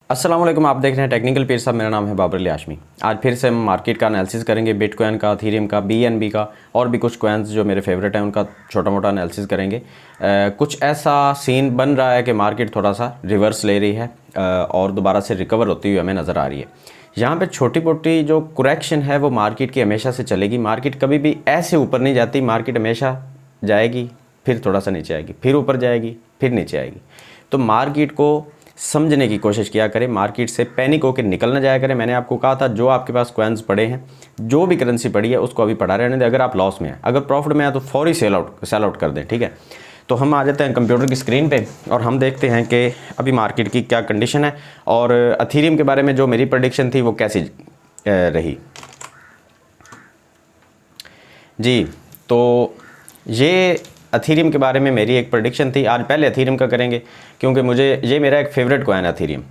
अस्सलाम वालेकुम, आप देख रहे हैं टेक्निकल पीर साहब। मेरा नाम है बाबर अली हाशमी। आज फिर से हम मार्केट का एनालिसिस करेंगे, बिटकॉइन का, इथेरियम का, बीएनबी का और भी कुछ कॉइन्स जो मेरे फेवरेट हैं उनका छोटा मोटा एनालिसिस करेंगे। कुछ ऐसा सीन बन रहा है कि मार्केट थोड़ा सा रिवर्स ले रही है और दोबारा से रिकवर होती हुई हमें नज़र आ रही है। यहाँ पे छोटी मोटी जो करेक्शन है वो मार्केट की हमेशा से चलेगी। मार्केट कभी भी ऐसे ऊपर नहीं जाती, मार्केट हमेशा जाएगी, फिर थोड़ा सा नीचे आएगी, फिर ऊपर जाएगी, फिर नीचे आएगी। तो मार्केट को समझने की कोशिश किया करें, मार्केट से पैनिक होकर निकल ना जाया करें। मैंने आपको कहा था जो आपके पास कॉइन्स पड़े हैं, जो भी करेंसी पड़ी है उसको अभी पड़ा रहने दें। अगर आप लॉस में हैं, अगर प्रॉफिट में है तो फौरी सेल आउट कर दें, ठीक है। तो हम आ जाते हैं कंप्यूटर की स्क्रीन पे और हम देखते हैं कि अभी मार्केट की क्या कंडीशन है और इथेरियम के बारे में जो मेरी प्रेडिक्शन थी वो कैसी रही जी। तो ये इथेरियम के बारे में मेरी एक प्रेडिक्शन थी। आज पहले इथेरियम का करेंगे क्योंकि मुझे ये मेरा एक फेवरेट कॉइन है इथेरियम।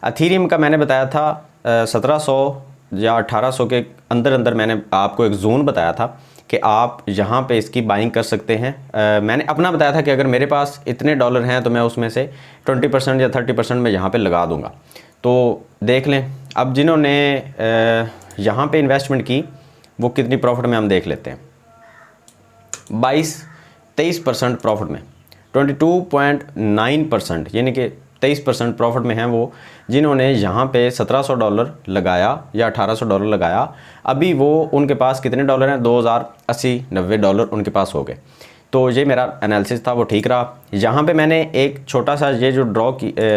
इथेरियम का मैंने बताया था 1700 या 1800 के अंदर मैंने आपको एक जोन बताया था कि आप यहाँ पे इसकी बाइंग कर सकते हैं। मैंने अपना बताया था कि अगर मेरे पास इतने डॉलर हैं तो मैं उसमें से 20% या 30% में यहाँ पे लगा दूँगा। तो देख लें अब जिन्होंने यहाँ पे इन्वेस्टमेंट की वो कितनी प्रॉफिट में हम देख लेते हैं। 23% प्रॉफिट में, 22.9% यानी कि 23% प्रॉफिट में हैं वो जिन्होंने यहाँ पे $1700 लगाया या $1800 लगाया। अभी वो उनके पास कितने डॉलर हैं? 2080-90 उनके पास हो गए। तो ये मेरा एनालिसिस था, वो ठीक रहा। यहाँ पे मैंने एक छोटा सा ये जो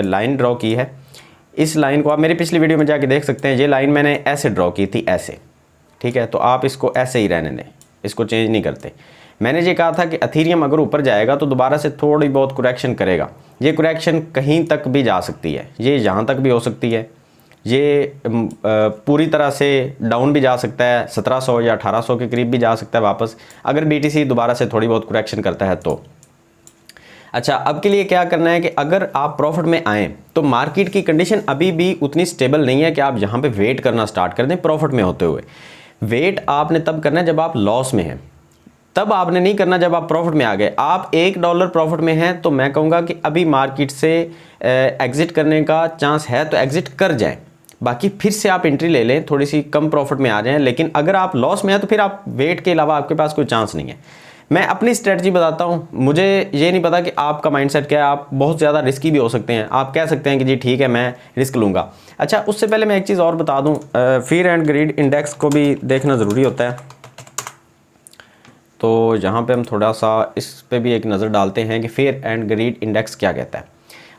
लाइन ड्रॉ की है, इस लाइन को आप मेरी पिछली वीडियो में जाके देख सकते हैं। ये लाइन मैंने ऐसे ड्रॉ की थी, ऐसे, ठीक है। तो आप इसको ऐसे ही रहने दें, इसको चेंज नहीं करते। मैंने ये कहा था कि इथेरियम अगर ऊपर जाएगा तो दोबारा से थोड़ी बहुत करेक्शन करेगा। ये करेक्शन कहीं तक भी जा सकती है, ये यहाँ तक भी हो सकती है, ये पूरी तरह से डाउन भी जा सकता है, 1700 या 1800 के करीब भी जा सकता है वापस, अगर बीटीसी दोबारा से थोड़ी बहुत करेक्शन करता है तो। अच्छा, अब के लिए क्या करना है कि अगर आप प्रॉफिट में आएँ तो मार्केट की कंडीशन अभी भी उतनी स्टेबल नहीं है कि आप यहाँ पे वेट करना स्टार्ट कर दें प्रॉफिट में होते हुए। वेट आपने तब करना है जब आप लॉस में हैं, तब आपने नहीं करना जब आप प्रॉफिट में आ गए। आप $1 प्रॉफिट में हैं तो मैं कहूँगा कि अभी मार्केट से एग्ज़िट करने का चांस है तो एग्ज़िट कर जाएं, बाकी फिर से आप एंट्री ले लें, थोड़ी सी कम प्रॉफिट में आ जाएं। लेकिन अगर आप लॉस में हैं तो फिर आप वेट के अलावा आपके पास कोई चांस नहीं है। मैं अपनी स्ट्रेटजी बताता हूँ, मुझे ये नहीं पता कि आपका माइंडसेट क्या है। आप बहुत ज़्यादा रिस्की भी हो सकते हैं, आप कह सकते हैं कि जी ठीक है मैं रिस्क लूँगा। अच्छा, उससे पहले मैं एक चीज़ और बता दूँ, फियर एंड ग्रीड इंडेक्स को भी देखना ज़रूरी होता है। तो यहाँ पे हम थोड़ा सा इस पे भी एक नज़र डालते हैं कि फेयर एंड ग्रीड इंडेक्स क्या कहता है।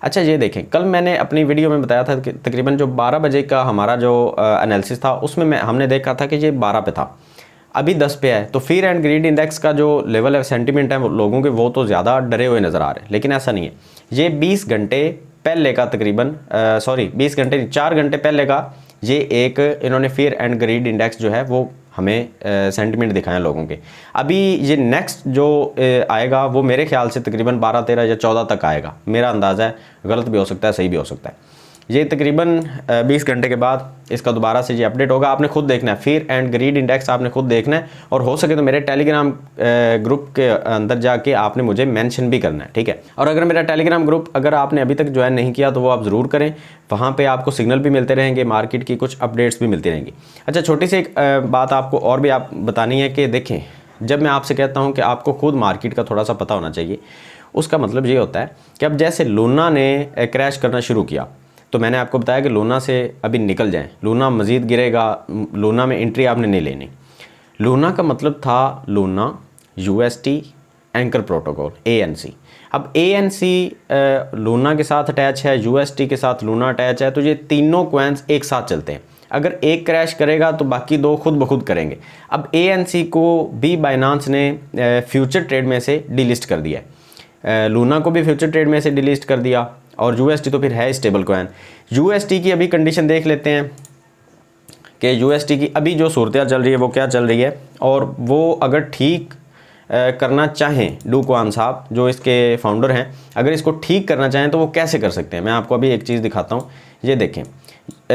अच्छा, ये देखें, कल मैंने अपनी वीडियो में बताया था कि तकरीबन जो 12 बजे का हमारा जो एनालिसिस था उसमें हमने देखा था कि ये 12 पे था, अभी 10 पे है। तो फेयर एंड ग्रीड इंडेक्स का जो लेवल है, सेंटीमेंट है लोगों के, वो तो ज़्यादा डरे हुए नज़र आ रहे हैं। लेकिन ऐसा नहीं है, ये 20 घंटे पहले का तकरीबन 20 घंटे नहीं, 4 घंटे पहले का ये एक इन्होंने फेयर एंड ग्रीड इंडेक्स जो है वो हमें सेंटीमेंट दिखाएं लोगों के। अभी ये नेक्स्ट जो आएगा वो मेरे ख्याल से तकरीबन 12, 13 या 14 तक आएगा। मेरा अंदाज़ा है, गलत भी हो सकता है, सही भी हो सकता है। ये तकरीबन 20 घंटे के बाद इसका दोबारा से ये अपडेट होगा। आपने खुद देखना है, फेयर एंड ग्रीड इंडेक्स आपने खुद देखना है, और हो सके तो मेरे टेलीग्राम ग्रुप के अंदर जाके आपने मुझे मेंशन भी करना है, ठीक है। और अगर मेरा टेलीग्राम ग्रुप अगर आपने अभी तक ज्वाइन नहीं किया तो वो आप ज़रूर करें, वहाँ पे आपको सिग्नल भी मिलते रहेंगे, मार्केट की कुछ अपडेट्स भी मिलती रहेंगी। अच्छा, छोटी सी एक बात आपको और भी आप बतानी है कि देखें, जब मैं आपसे कहता हूँ कि आपको खुद मार्केट का थोड़ा सा पता होना चाहिए, उसका मतलब ये होता है कि अब जैसे लूना ने क्रैश करना शुरू किया तो मैंने आपको बताया कि लूना से अभी निकल जाएं, लूना मज़ीद गिरेगा, लूना में एंट्री आपने नहीं लेनी। लूना का मतलब था Luna UST anchor protocol, ANC। अब ANC लूना के साथ अटैच है, UST के साथ लूना अटैच है, तो ये तीनों कॉइन्स एक साथ चलते हैं। अगर एक क्रैश करेगा तो बाकी दो खुद ब खुद करेंगे। अब ANC को भी बाइनांस ने फ्यूचर ट्रेड में से डिलिस्ट कर दिया है, लूना को भी फ्यूचर ट्रेड में से डिलिस्ट कर दिया, और UST तो फिर है स्टेबल कॉइन। UST की अभी कंडीशन देख लेते हैं कि UST की अभी जो सूरत चल रही है वो क्या चल रही है, और वो अगर ठीक करना चाहें, डू क्वान साहब जो इसके फाउंडर हैं, अगर इसको ठीक करना चाहें तो वो कैसे कर सकते हैं। मैं आपको अभी एक चीज़ दिखाता हूँ, ये देखें।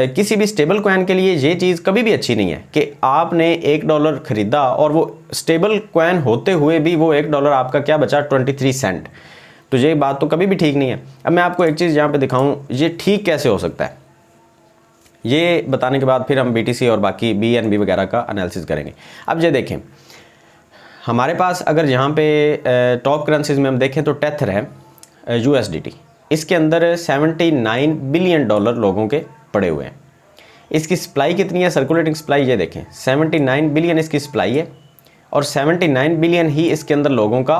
किसी भी स्टेबल कॉइन के लिए ये चीज़ कभी भी अच्छी नहीं है कि आपने $1 ख़रीदा और वो स्टेबल कॉइन होते हुए भी वो $1 आपका क्या बचा, 23 सेंट। तो ये बात तो कभी भी ठीक नहीं है। अब मैं आपको एक चीज़ यहाँ पे दिखाऊं, ये ठीक कैसे हो सकता है। ये बताने के बाद फिर हम BTC और बाकी BNB वगैरह का एनालिसिस करेंगे। अब ये देखें, हमारे पास अगर यहाँ पे टॉप करेंसीज में हम देखें तो टेथर है USDT, इसके अंदर 79 बिलियन डॉलर लोगों के पड़े हुए हैं। इसकी सप्लाई कितनी है, सर्कुलेटिंग सप्लाई ये देखें 79 बिलियन इसकी सप्लाई है और 79 बिलियन ही इसके अंदर लोगों का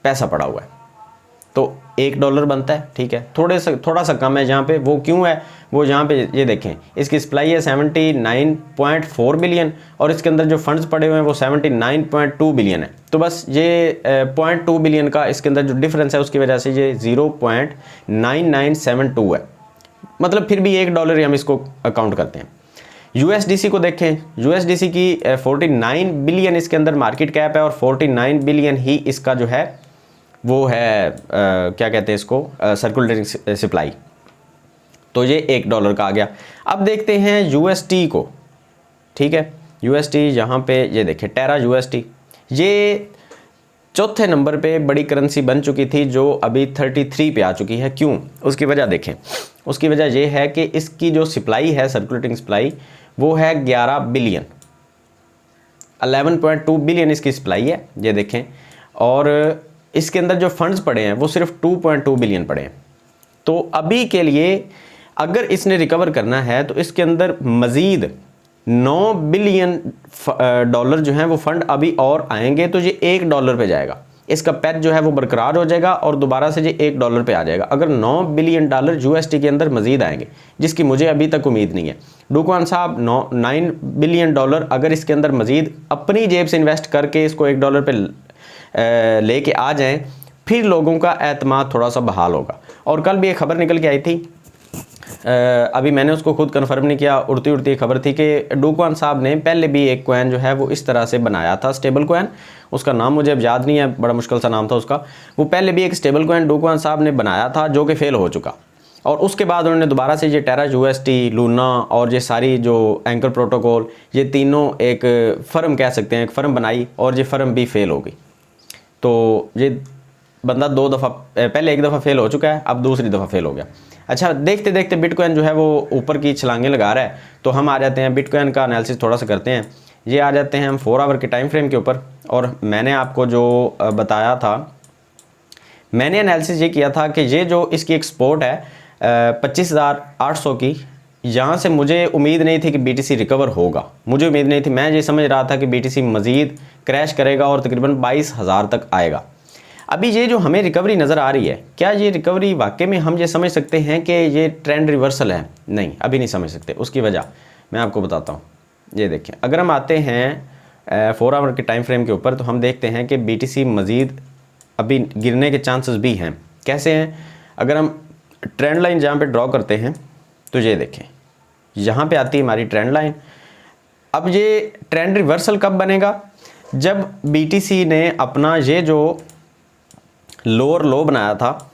पैसा पड़ा हुआ है। तो $1 बनता है, ठीक है, थोड़ा सा कम है जहाँ पे, वो क्यों है, वो जहाँ पे ये देखें इसकी सप्लाई है 79.4 बिलियन और इसके अंदर जो फंड्स पड़े हुए हैं वो 79.2 बिलियन है। तो बस ये 0.2 बिलियन का इसके अंदर जो डिफरेंस है उसकी वजह से ये 0.9972 है, मतलब फिर भी $1 ही हम इसको काउंट करते हैं। USDC को देखें, USDC की 49 बिलियन इसके अंदर मार्केट कैप है और 49 बिलियन ही इसका जो है वो है क्या कहते हैं इसको, सर्कुलेटिंग सप्लाई। तो ये $1 का आ गया। अब देखते हैं UST को, ठीक है, UST यहाँ पे ये देखें टेरा UST, ये चौथे नंबर पे बड़ी करेंसी बन चुकी थी जो अभी 33 पे आ चुकी है। क्यों, उसकी वजह देखें, उसकी वजह ये है कि इसकी जो सप्लाई है सर्कुलेटिंग सप्लाई वो है 11 बिलियन, 11.2 बिलियन इसकी सप्लाई है, ये देखें, और इसके अंदर जो फंड्स पड़े हैं वो सिर्फ 2.2 बिलियन पड़े हैं। तो अभी के लिए अगर इसने रिकवर करना है तो इसके अंदर मज़ीद 9 बिलियन डॉलर जो हैं वो फंड अभी और आएंगे, तो ये $1 पे जाएगा, इसका पैच जो है वो बरकरार हो जाएगा और दोबारा से ये $1 पे आ जाएगा। अगर 9 बिलियन डॉलर UST के अंदर मज़ीद आएंगे, जिसकी मुझे अभी तक उम्मीद नहीं है, डू क्वान साहब 9 बिलियन डॉलर अगर इसके अंदर मज़ीद अपनी जेब से इन्वेस्ट करके इसको $1 पे लेके आ जाएं, फिर लोगों का एतमाद थोड़ा सा बहाल होगा। और कल भी एक खबर निकल के आई थी, अभी मैंने उसको खुद कंफर्म नहीं किया, उड़ती उड़ती खबर थी कि डू क्वान साहब ने पहले भी एक कॉइन जो है वो इस तरह से बनाया था, स्टेबल कॉइन, उसका नाम मुझे अब याद नहीं है, बड़ा मुश्किल सा नाम था उसका। वो पहले भी एक स्टेबल कॉइन डू क्वान साहब ने बनाया था जो कि फेल हो चुका, और उसके बाद उन्होंने दोबारा से ये टेरा UST, लूना और ये सारी जो एंकर प्रोटोकॉल, ये तीनों एक फ़र्म कह सकते हैं, एक फ़र्म बनाई और ये फ़र्म भी फेल हो गई। तो ये बंदा 2 दफ़ा, पहले 1 दफ़ा फेल हो चुका है, अब दूसरी दफ़ा फेल हो गया। अच्छा, देखते देखते बिटकॉइन जो है वो ऊपर की छलांगें लगा रहा है, तो हम आ जाते हैं बिटकॉइन का एनालिसिस थोड़ा सा करते हैं। ये आ जाते हैं हम 4 आवर के टाइम फ्रेम के ऊपर, और मैंने आपको जो बताया था, मैंने एनालिसिस ये किया था कि ये जो इसकी एक्सपोर्ट है 25,800 की, यहाँ से मुझे उम्मीद नहीं थी कि BTC रिकवर होगा, मुझे उम्मीद नहीं थी, मैं ये समझ रहा था कि BTC मज़ीद क्रैश करेगा और तकरीबन 22,000 तक आएगा। अभी ये जो हमें रिकवरी नज़र आ रही है, क्या ये रिकवरी वाकई में हम ये समझ सकते हैं कि ये ट्रेंड रिवर्सल है? नहीं, अभी नहीं समझ सकते। उसकी वजह मैं आपको बताता हूँ। ये देखें, अगर हम आते हैं 4 आवर के टाइम फ्रेम के ऊपर, तो हम देखते हैं कि BTC मज़ीद अभी गिरने के चांसेस भी हैं। कैसे हैं? अगर हम ट्रेंड लाइन जहाँ पे ड्रॉ करते हैं, तो ये देखें, यहाँ पे आती है हमारी ट्रेंड लाइन। अब ये ट्रेंड रिवर्सल कब बनेगा? जब BTC ने अपना ये जो लोअर लो बनाया था,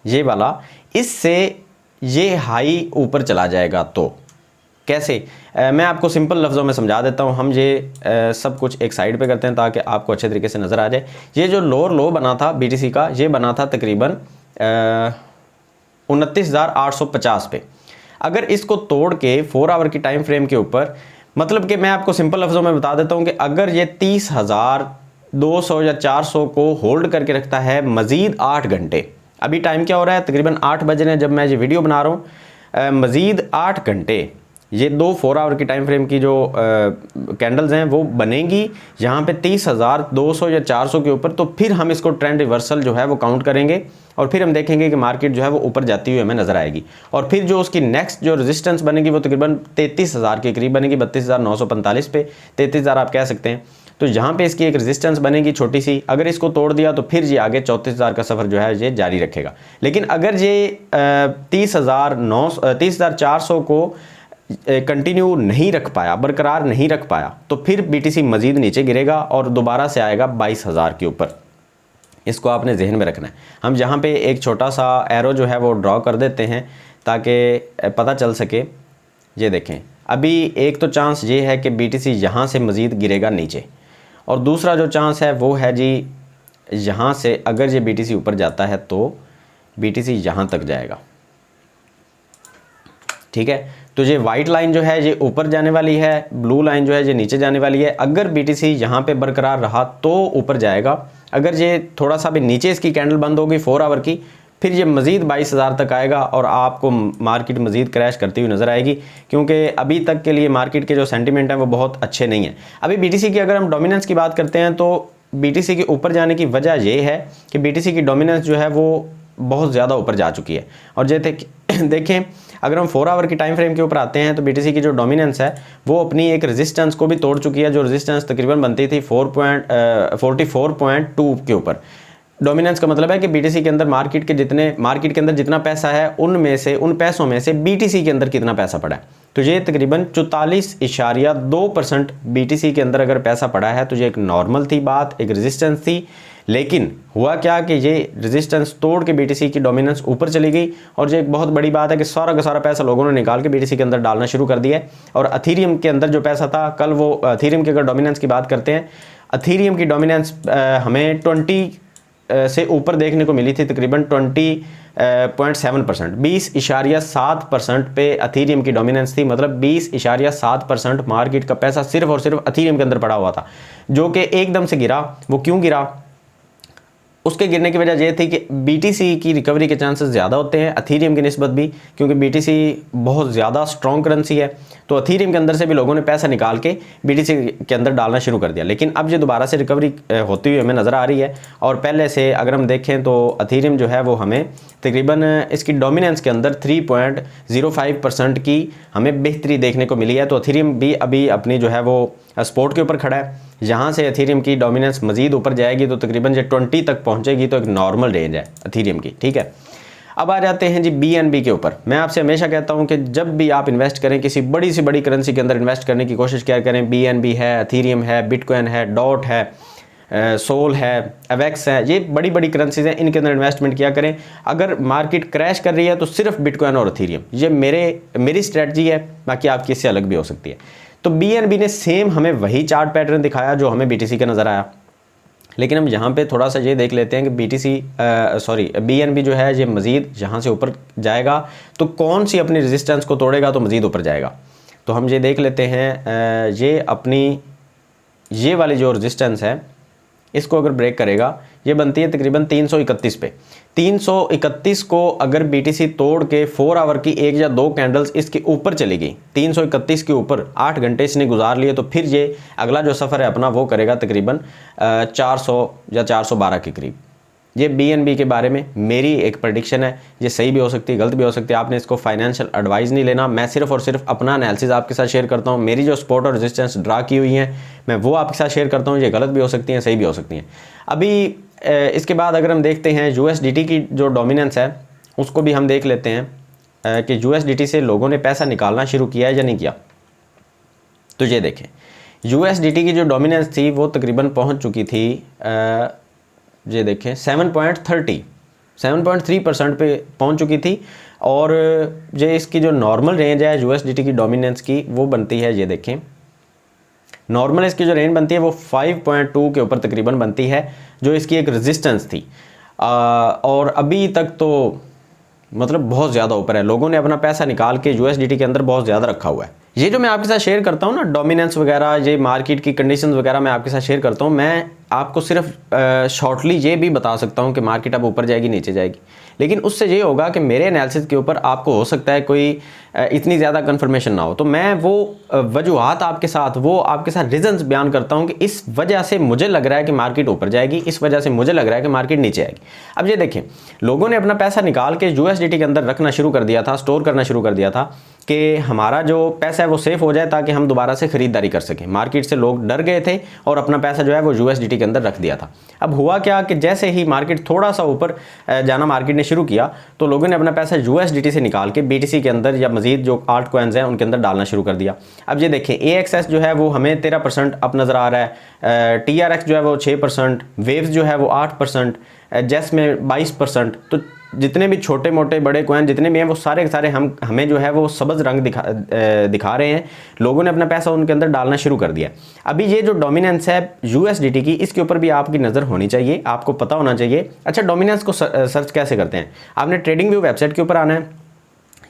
ये वाला, इससे ये हाई ऊपर चला जाएगा। तो कैसे? मैं आपको सिंपल लफ्ज़ों में समझा देता हूँ। हम ये सब कुछ एक साइड पे करते हैं ताकि आपको अच्छे तरीके से नज़र आ जाए। ये जो लोअर लो बना था BTC का, ये बना था तकरीबन 29,850 पे। अगर इसको तोड़ के 4 आवर की टाइम फ्रेम के ऊपर, मतलब कि मैं आपको सिंपल लफ्ज़ों में बता देता हूँ कि अगर ये 30,200 या 400 को होल्ड करके रखता है मज़ीद 8 घंटे, अभी टाइम क्या हो रहा है? तकरीबन 8 बज रहे हैं जब मैं ये वीडियो बना रहा हूँ। मज़ीद 8 घंटे ये 2 4 आवर की टाइम फ्रेम की जो कैंडल्स हैं वो बनेंगी यहाँ पे 30,200 या 400 के ऊपर, तो फिर हम इसको ट्रेंड रिवर्सल जो है वो काउंट करेंगे और फिर हम देखेंगे कि मार्केट जो है वो ऊपर जाती हुई हमें नज़र आएगी। और फिर जो उसकी नेक्स्ट जो रेजिस्टेंस बनेगी वो तकरीबन 33,000 के करीब बनेगी, 32,945 पे, 33,000 आप कह सकते हैं। तो यहाँ पे इसकी एक रेजिस्टेंस बनेगी छोटी सी, अगर इसको तोड़ दिया तो फिर ये आगे 34,000 का सफ़र जो है ये जारी रखेगा। लेकिन अगर ये 30,400 को कंटिन्यू नहीं रख पाया, बरकरार नहीं रख पाया, तो फिर BTC मज़ीद नीचे गिरेगा और दोबारा से आएगा 22,000 के ऊपर। इसको आपने जहन में रखना है। हम यहाँ पे एक छोटा सा एरो जो है वो ड्रॉ कर देते हैं ताकि पता चल सके। ये देखें, अभी एक तो चांस ये है कि BTC यहाँ से मज़ीद गिरेगा नीचे, और दूसरा जो चांस है वो है जी यहाँ से अगर ये BTC ऊपर जाता है तो BTC यहाँ तक जाएगा। ठीक है। तो ये वाइट लाइन जो है ये ऊपर जाने वाली है, ब्लू लाइन जो है ये नीचे जाने वाली है। अगर BTC यहाँ पे बरकरार रहा तो ऊपर जाएगा, अगर ये थोड़ा सा भी नीचे इसकी कैंडल बंद होगी 4 आवर की, फिर ये मज़ीद 22,000 तक आएगा और आपको मार्केट मज़ीद क्रैश करती हुई नज़र आएगी, क्योंकि अभी तक के लिए मार्केट के जो सेंटिमेंट हैं वो बहुत अच्छे नहीं हैं। अभी BTC की अगर हम डोमिनेंस की बात करते हैं तो BTC के ऊपर जाने की वजह ये है कि BTC की डोमिनेंस जो है वो बहुत ज़्यादा ऊपर जा चुकी है। और जैसे देखें, अगर हम 4 आवर की टाइम फ्रेम के ऊपर आते हैं तो BTC की जो डोमिनेंस है वो अपनी एक रेजिस्टेंस को भी तोड़ चुकी है, जो रेजिस्टेंस तकरीबन बनती थी 44.2 के ऊपर। डोमिनेंस का मतलब है कि BTC के अंदर मार्केट के अंदर जितना पैसा है उन पैसों में से BTC के अंदर कितना पैसा पड़ा है, तो ये तकरीबन 44.2% BTC के अंदर अगर पैसा पड़ा है तो ये एक नॉर्मल थी बात, एक रेजिस्टेंस थी। लेकिन हुआ क्या कि ये रेजिस्टेंस तोड़ के BTC की डोमिनेंस ऊपर चली गई, और ये एक बहुत बड़ी बात है कि सारा का सारा पैसा लोगों ने निकाल के BTC के अंदर डालना शुरू कर दिया है। और अथीरियम के अंदर जो पैसा था, कल वो अथीरियम की अगर डोमिनेंस की बात करते हैं, अथीरियम की डोमिनेंस हमें 20 से ऊपर देखने को मिली थी, तकरीबन 20.7%, 20.7% पे अथीरियम की डोमिनेंस थी। मतलब 20.7% मार्केट का पैसा सिर्फ और सिर्फ अथीरियम के अंदर पड़ा हुआ था, जो कि एकदम से गिरा। वो क्यों गिरा? उसके गिरने की वजह यह थी कि BTC की रिकवरी के चांसेस ज़्यादा होते हैं अथीरियम की निस्बत भी, क्योंकि BTC बहुत ज़्यादा स्ट्रॉन्ग करेंसी है। तो अथीरियम के अंदर से भी लोगों ने पैसा निकाल के BTC के अंदर डालना शुरू कर दिया। लेकिन अब ये दोबारा से रिकवरी होती हुई हमें नज़र आ रही है। और पहले से अगर हम देखें तो अथीरियम जो है वो हमें तकरीबन इसकी डोमिनेंस के अंदर 3.05% की हमें बेहतरी देखने को मिली है। तो अथीरियम भी अभी अपनी जो है वो सपोर्ट के ऊपर खड़ा है। यहाँ से अथीरियम की डोमिनेंस मज़ीद ऊपर जाएगी तो तकरीबन जो 20 तक पहुँचेगी, तो एक नॉर्मल रेंज है अथीरियम की, ठीक है। अब आ जाते हैं जी BNB के ऊपर। मैं आपसे हमेशा कहता हूँ कि जब भी आप इन्वेस्ट करें, किसी बड़ी सी बड़ी करेंसी के अंदर इन्वेस्ट करने की कोशिश क्या करें। BNB है, अथीरियम है, बिटकॉइन है, डॉट है, सोल है, एवेक्स है, ये बड़ी बड़ी करेंसीज हैं, इनके अंदर इन्वेस्टमेंट किया करें। अगर मार्केट क्रैश कर रही है तो सिर्फ बिटकॉइन और अथीरियम, ये मेरी स्ट्रेटजी है, बाकी आपकी इससे अलग भी हो सकती है। तो BNB ने सेम हमें वही चार्ट पैटर्न दिखाया जो हमें BTC का नज़र आया। लेकिन हम यहाँ पे थोड़ा सा ये देख लेते हैं कि BNB जो है ये मज़ीद यहाँ से ऊपर जाएगा तो कौन सी अपनी रेजिस्टेंस को तोड़ेगा तो मज़ीद ऊपर जाएगा। तो हम ये देख लेते हैं, ये वाली जो रेजिस्टेंस है इसको अगर ब्रेक करेगा, ये बनती है तकरीबन 331 पे। 331 को अगर BTC तोड़ के 4 आवर की 1 या 2 कैंडल्स इसके ऊपर चली गई, 331 के ऊपर 8 घंटे इसने गुजार लिए, तो फिर ये अगला जो सफ़र है अपना वो करेगा तकरीबन 400 या 412 के करीब। ये BNB के बारे में मेरी एक प्रेडिक्शन है, ये सही भी हो सकती है, गलत भी हो सकती है। आपने इसको फाइनेंशियल एडवाइस नहीं लेना, मैं सिर्फ और सिर्फ अपना एनालिसिस आपके साथ शेयर करता हूँ। मेरी जो सपोर्ट और रेजिस्टेंस ड्रा की हुई हैं मैं वो आपके साथ शेयर करता हूँ। ये गलत भी हो सकती हैं, सही भी हो सकती हैं। अभी इसके बाद अगर हम देखते हैं USDT की जो डोमिनेंस है उसको भी हम देख लेते हैं कि USDT से लोगों ने पैसा निकालना शुरू किया है या नहीं किया। तो ये देखें, USDT की जो डोमिनेंस थी वो तकरीबन पहुँच चुकी थी, ये देखें 7.3% पे पहुंच चुकी थी। और ये इसकी जो नॉर्मल रेंज है USDT की डोमिनेंस की वो बनती है, ये देखें नॉर्मल इसकी जो रेंज बनती है वो 5.2 के ऊपर तकरीबन बनती है, जो इसकी एक रेजिस्टेंस थी। और अभी तक तो मतलब बहुत ज़्यादा ऊपर है, लोगों ने अपना पैसा निकाल के USDT के अंदर बहुत ज़्यादा रखा हुआ है। ये जो मैं आपके साथ शेयर करता हूँ ना, डोमिनेंस वगैरह, ये मार्केट की कंडीशंस वगैरह मैं आपके साथ शेयर करता हूँ। मैं आपको सिर्फ शॉर्टली ये भी बता सकता हूँ कि मार्केट अब ऊपर जाएगी नीचे जाएगी, लेकिन उससे ये होगा कि मेरे एनालिसिस के ऊपर आपको हो सकता है कोई इतनी ज़्यादा कन्फर्मेशन ना हो। तो मैं वो वजूहात आपके साथ रीजंस बयान करता हूँ कि इस वजह से मुझे लग रहा है कि मार्केट ऊपर जाएगी, इस वजह से मुझे लग रहा है कि मार्केट नीचे आएगी। अब ये देखें, लोगों ने अपना पैसा निकाल के USDT के अंदर रखना शुरू कर दिया था, स्टोर करना शुरू कर दिया था कि हमारा जो पैसा है वो सेफ हो जाए ताकि हम दोबारा से ख़रीदारी कर सकें। मार्केट से लोग डर गए थे और अपना पैसा जो है वो USDT के अंदर रख दिया था। अब हुआ क्या कि जैसे ही मार्केट थोड़ा सा ऊपर जाना मार्केट ने शुरू किया तो लोगों ने अपना पैसा USDT से निकाल के BTC के अंदर या मजीद जो आल्ट कॉइन्स हैं उनके अंदर डालना शुरू कर दिया। अब ये देखें, AXS जो है वो हमें 13% अप नज़र आ रहा है, TRX जो है वो 6%, वेव्स जो है वो 8%, जेस में 22%। तो जितने भी छोटे मोटे बड़े कॉइन जितने भी हैं वो सारे के सारे हमें जो है वो सब्ज़ रंग दिखा रहे हैं। लोगों ने अपना पैसा उनके अंदर डालना शुरू कर दिया। अभी ये जो डोमिनेंस है USDT की, इसके ऊपर भी आपकी नज़र होनी चाहिए, आपको पता होना चाहिए। अच्छा, डोमिनेंस को सर्च कैसे करते हैं? आपने ट्रेडिंग व्यू वेबसाइट के ऊपर आना है।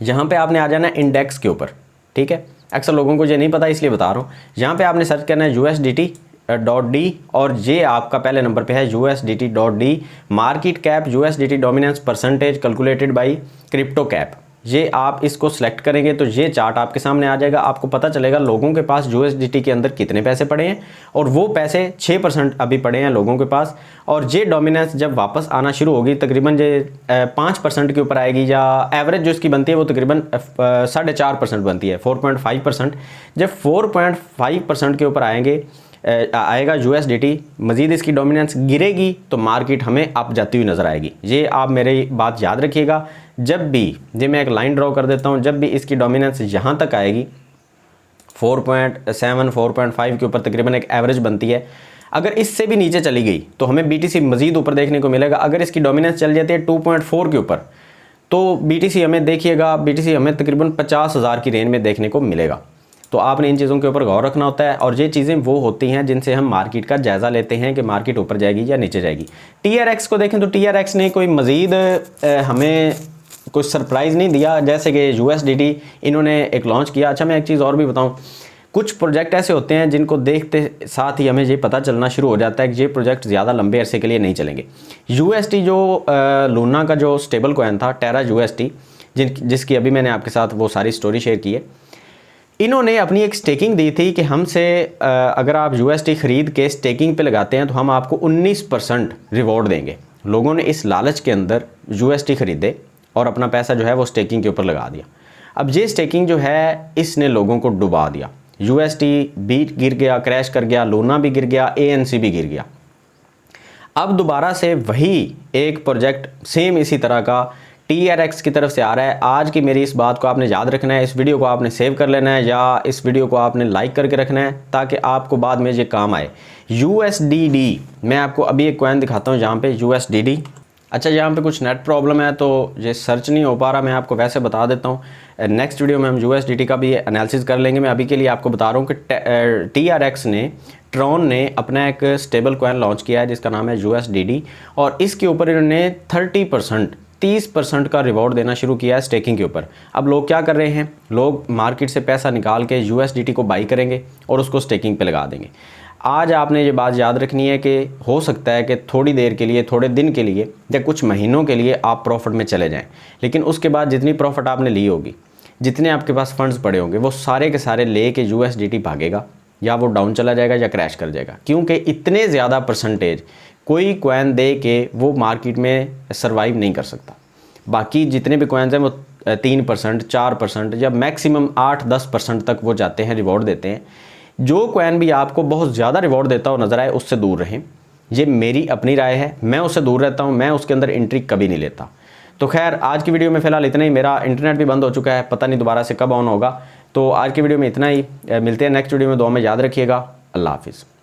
यहाँ पे आपने आ जाना है इंडेक्स के ऊपर, ठीक है। अक्सर लोगों को ये नहीं पता इसलिए बता रहा हूँ। यहाँ पे आपने सर्च करना है USDT.D और ये आपका पहले नंबर पे है USDT.D market cap USDT dominance percentage calculated by crypto cap. ये आप इसको सिलेक्ट करेंगे तो ये चार्ट आपके सामने आ जाएगा। आपको पता चलेगा लोगों के पास USDT के अंदर कितने पैसे पड़े हैं और वो पैसे 6% अभी पड़े हैं लोगों के पास। और ये डोमिनेंस जब वापस आना शुरू होगी तकरीबन ये 5% के ऊपर आएगी, या एवरेज जो इसकी बनती है वो तकरीबन 4.5% बनती है, 4.5%। जब 4.5% के ऊपर आएगा USDT, मज़ीद इसकी डोमिनेंस गिरेगी तो मार्केट हमें अप जाती हुई नज़र आएगी। ये आप मेरी बात याद रखिएगा। जब भी ये मैं एक लाइन ड्रॉ कर देता हूँ, जब भी इसकी डोमिनेंस यहाँ तक आएगी 4.7 4.5 के ऊपर तकरीबन एक एवरेज बनती है, अगर इससे भी नीचे चली गई तो हमें BTC मज़ीद ऊपर देखने को मिलेगा। अगर इसकी डोमिनेंस चल जाती है 2.4 के ऊपर तो BTC हमें देखिएगा, BTC हमें तकरीबन 50,000 की रेंज में देखने को मिलेगा। तो आपने इन चीज़ों के ऊपर गौर रखना होता है और ये चीज़ें वो होती हैं जिनसे हम मार्केट का जायज़ा लेते हैं कि मार्केट ऊपर जाएगी या नीचे जाएगी। TRX को देखें तो TRX ने कोई मज़ीद हमें कुछ सरप्राइज़ नहीं दिया, जैसे कि USDT इन्होंने एक लॉन्च किया। अच्छा, मैं एक चीज़ और भी बताऊँ, कुछ प्रोजेक्ट ऐसे होते हैं जिनको देखते साथ ही हमें ये पता चलना शुरू हो जाता है कि ये प्रोजेक्ट ज़्यादा लंबे अरसे के लिए नहीं चलेंगे। UST जो लूना का जो स्टेबल कॉइन था टेरा UST, जिसकी अभी मैंने आपके साथ वो सारी स्टोरी शेयर की है, इन्होंने अपनी एक स्टेकिंग दी थी कि हमसे अगर आप UST ख़रीद के स्टेकिंग पे लगाते हैं तो हम आपको 19% रिवॉर्ड देंगे। लोगों ने इस लालच के अंदर UST ख़रीदे और अपना पैसा जो है वो स्टेकिंग के ऊपर लगा दिया। अब ये स्टेकिंग जो है इसने लोगों को डुबा दिया। UST भी गिर गया, क्रैश कर गया, लूना भी गिर गया, ANC भी गिर गया। अब दोबारा से वही एक प्रोजेक्ट सेम इसी तरह का TRX की तरफ से आ रहा है। आज की मेरी इस बात को आपने याद रखना है, इस वीडियो को आपने सेव कर लेना है या इस वीडियो को आपने लाइक करके रखना है ताकि आपको बाद में ये काम आए। USDD, मैं आपको अभी एक कॉइन दिखाता हूँ यहाँ पे USDD। अच्छा, यहाँ पे कुछ नेट प्रॉब्लम है तो ये सर्च नहीं हो पा रहा, मैं आपको वैसे बता देता हूँ। नेक्स्ट वीडियो में हम USDT का भी एनालिसिस कर लेंगे। मैं अभी के लिए आपको बता रहा हूँ कि TRX ने, ट्रॉन ने अपना एक स्टेबल कॉइन लॉन्च किया है जिसका नाम है USDD और इसके ऊपर इन्होंने 30% का रिवॉर्ड देना शुरू किया है स्टेकिंग के ऊपर। अब लोग क्या कर रहे हैं, लोग मार्केट से पैसा निकाल के USDT को बाई करेंगे और उसको स्टेकिंग पे लगा देंगे। आज आपने ये बात याद रखनी है कि हो सकता है कि थोड़ी देर के लिए, थोड़े दिन के लिए या कुछ महीनों के लिए आप प्रॉफिट में चले जाएं, लेकिन उसके बाद जितनी प्रॉफिट आपने ली होगी, जितने आपके पास फंड्स पड़े होंगे, वो सारे के सारे ले के USDT भागेगा या वो डाउन चला जाएगा या क्रैश कर जाएगा, क्योंकि इतने ज़्यादा परसेंटेज कोई कॉइन दे के वो मार्केट में सर्वाइव नहीं कर सकता। बाकी जितने भी कॉइन्स हैं वो 3%, 4% या मैक्सिमम 8-10% तक वो जाते हैं, रिवॉर्ड देते हैं। जो कॉइन भी आपको बहुत ज़्यादा रिवॉर्ड देता हो नज़र आए, उससे दूर रहें। ये मेरी अपनी राय है, मैं उससे दूर रहता हूँ, मैं उसके अंदर एंट्री कभी नहीं लेता। तो खैर, आज की वीडियो में फ़िलहाल इतना ही। मेरा इंटरनेट भी बंद हो चुका है, पता नहीं दोबारा से कब ऑन होगा। तो आज की वीडियो में इतना ही, मिलते हैं नेक्स्ट वीडियो में। दुआ में याद रखिएगा। अल्लाह हाफिज़।